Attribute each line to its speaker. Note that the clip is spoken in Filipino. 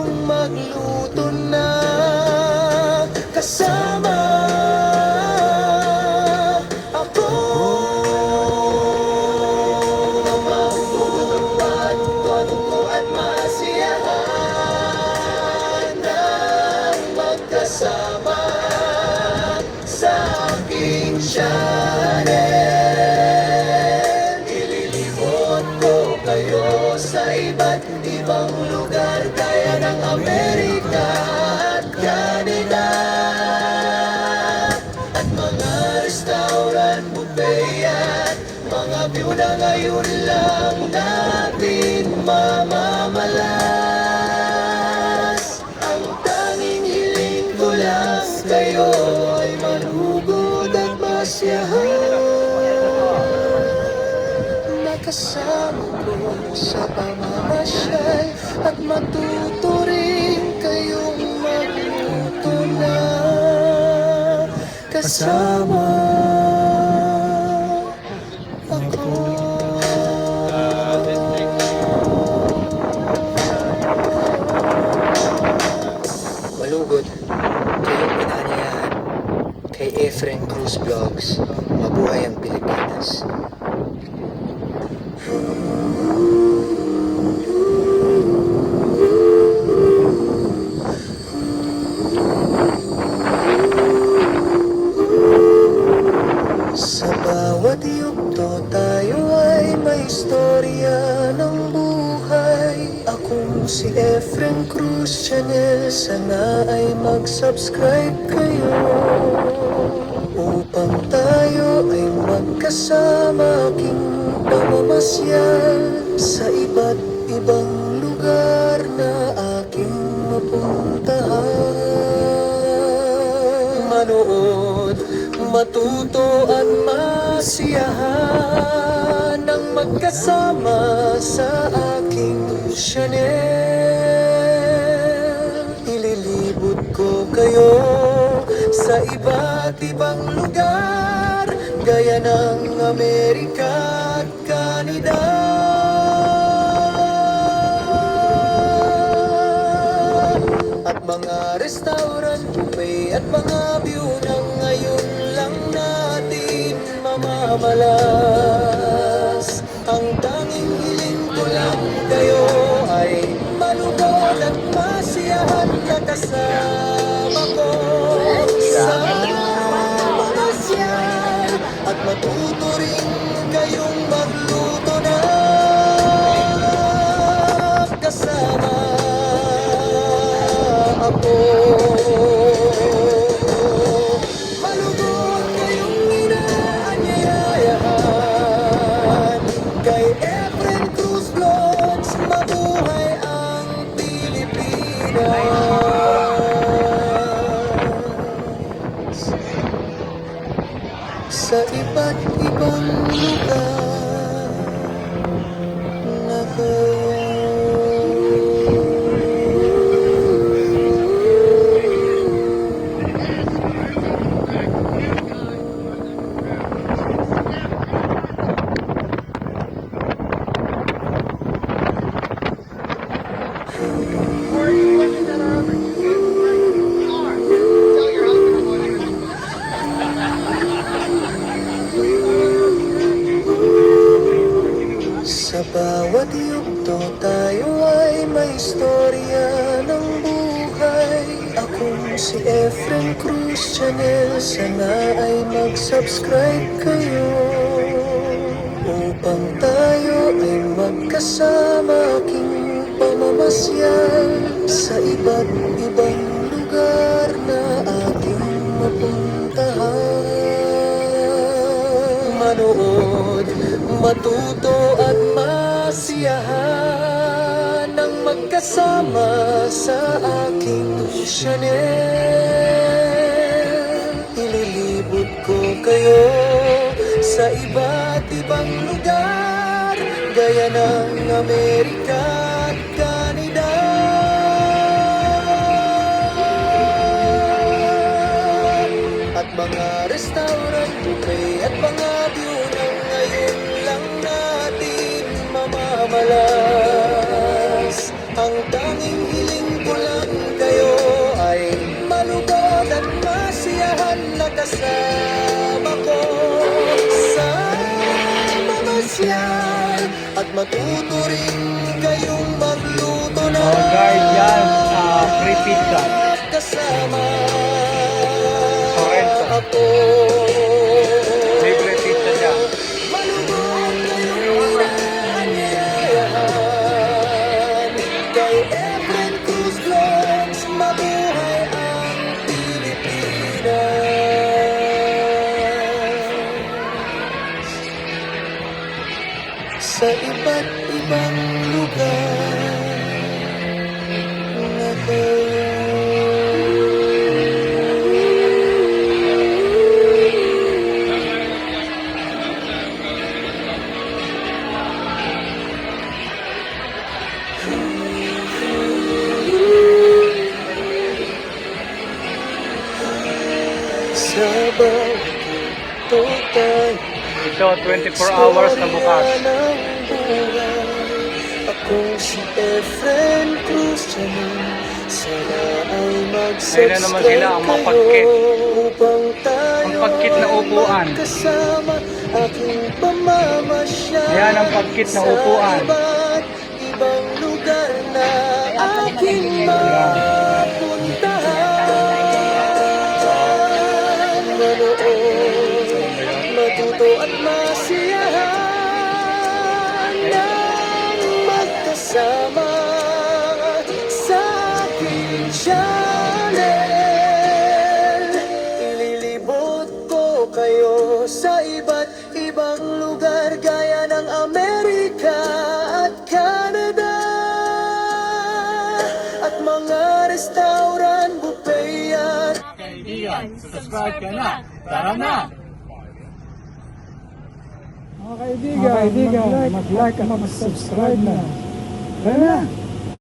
Speaker 1: kayong magluto na kasama ako. Magtutupad at masiyahan ng magkasama sa aking channel. Ililibot ko kayo sa iba't ibang lugar gaya ng Amerika at Canada, at mga restaurant, buffet at mga view na ngayon lang natin mamamalas. Ang tanging hiling ko lang kayo ay manugod at masyahan. Nakasama ko sa pamamasyal at matuto rin kayong magluto na kasama ako. Malugod kayong pinanyayahan kay Efren Cruz Vlogs. Mabuhay ang Pilipinas. Sa bawat yugto tayo ay may istorya ng buhay. Akong si Efren Cruz Channel, sana ay mag-subscribe kayo upang tayo ay magkasama aking pamamasyal sa iba't ibang lugar na aking mapuntahan. Manood, matuto at masiyahan ng magkasama sa aking channel. Ililibot ko kayo sa iba't ibang lugar gaya ng Amerika at Canada, at mga restaurant, buffet at mga view na ngayon lang natin mamamalas. Ang tanging hiling ko lang kayo ay malugod at masiyahan na kasama ko sa pamasyal, at matuto rin kayong magluto na kasama ako. Malugod kayong inaanyayahan kay Efren Cruz Vlogs. Mabuhay ang Pilipinas. Sa iba't ibang lugar na kayo. Sa bawat yugto tayo ay may istorya ng buhay. Akong si Efren Cruz Channel, sana ay mag-subscribe kayo upang tayo ay magkasama aking pamamasyal sa iba't ibang lugar na aking mapuntahan. Manood, matuto at masiyahan ng magkasama sa aking channel. Ililibot ko kayo sa iba't ibang lugar gaya ng Amerika at Canada, at mga restaurant, buffet at mga view na ngayon lang natin mamamalas. Ang tanging hiling ko mamasyal at matuto rin kayong magluto na
Speaker 2: Oh guys, yan, free pizza.
Speaker 1: kasama
Speaker 2: Sorrento.
Speaker 1: ako.
Speaker 2: Libre pizza dyan.
Speaker 1: Malugod kayong aanyayahan kay Efren Cruz Vlogs, mabuhay ang Pilipinas. Sa iba't ibang lugar na sa bawat total
Speaker 2: Ito, 24 hours na bukas.
Speaker 1: ng buhay. Ako si Efren Cruz Janin. Sana ay
Speaker 2: Ayun na naman sila, ang mapagkit.
Speaker 1: upang tayo
Speaker 2: Ang pagkit na upuan.
Speaker 1: magkasama. Aking pamamasyal
Speaker 2: Ayan ang pagkit na upuan.
Speaker 1: sa iba't ibang lugar na aking mapuntahan. Manood, matuto at masiyahan ng magkasama sa aking channel. Ililibot ko kayo sa iba't ibang lugar gaya ng Amerika at Canada at mga restaurant, buffet at
Speaker 3: Kaibigan, subscribe ka na. Tara na!
Speaker 2: Mga kaibigan, mag-like at mag-subscribe na. Tara na!